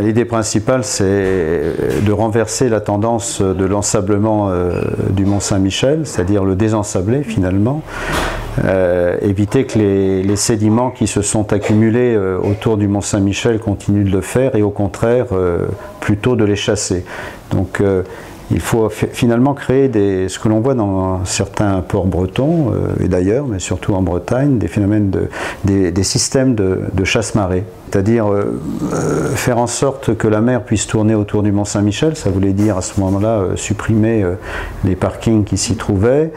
L'idée principale, c'est de renverser la tendance de l'ensablement du Mont Saint-Michel, c'est-à-dire le désensabler finalement, éviter que les sédiments qui se sont accumulés autour du Mont Saint-Michel continuent de le faire et au contraire plutôt de les chasser. Donc il faut finalement créer ce que l'on voit dans certains ports bretons et d'ailleurs, mais surtout en Bretagne, des phénomènes des systèmes de chasse-marée. C'est-à-dire faire en sorte que la mer puisse tourner autour du Mont Saint-Michel, ça voulait dire à ce moment-là supprimer les parkings qui s'y trouvaient,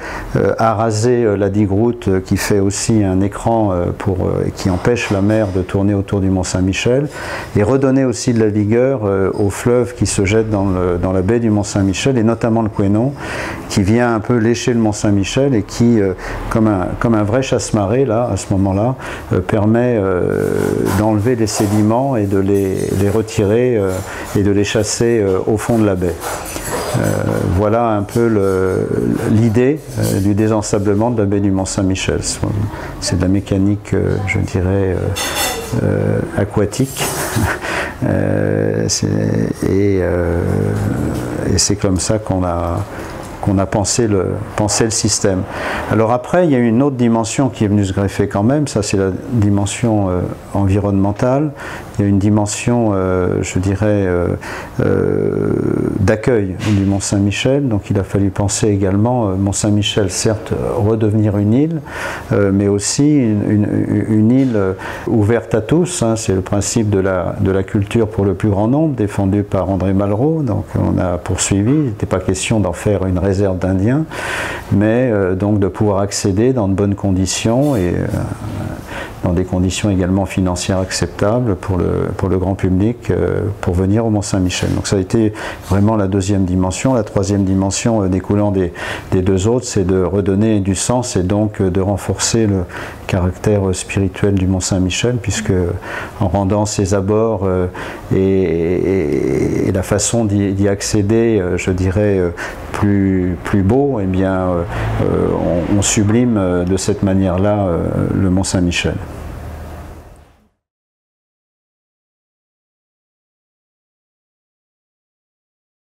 araser la digue-route qui fait aussi un écran qui empêche la mer de tourner autour du Mont Saint-Michel, et redonner aussi de la vigueur au fleuve qui se jette dans la baie du Mont Saint-Michel, et notamment le Couesnon, qui vient un peu lécher le Mont Saint-Michel et qui, comme un vrai chasse-marée, là, à ce moment-là, permet d'enlever les sédiments et de les retirer et de les chasser au fond de la baie. Voilà un peu l'idée du désensablement de la baie du Mont Saint-Michel. C'est de la mécanique, je dirais, aquatique. Et c'est comme ça qu'on a pensé le système. Alors après, il y a une autre dimension qui est venue se greffer quand même, ça c'est la dimension environnementale. Il y a une dimension, je dirais, d'accueil du Mont Saint-Michel. Donc il a fallu penser également, Mont Saint-Michel, certes, redevenir une île, mais aussi une île ouverte à tous. Hein. C'est le principe de la culture pour le plus grand nombre, défendu par André Malraux. Donc on a poursuivi, il n'était pas question d'en faire une réserve d'Indiens, mais donc de pouvoir accéder dans de bonnes conditions et dans des conditions également financières acceptables pour le grand public pour venir au Mont Saint-Michel. Donc ça a été vraiment la deuxième dimension. La troisième dimension découlant des deux autres, c'est de redonner du sens et donc de renforcer le caractère spirituel du Mont Saint-Michel, puisque en rendant ses abords et la façon d'y accéder, je dirais, plus beau, eh bien, on sublime de cette manière-là le Mont Saint-Michel.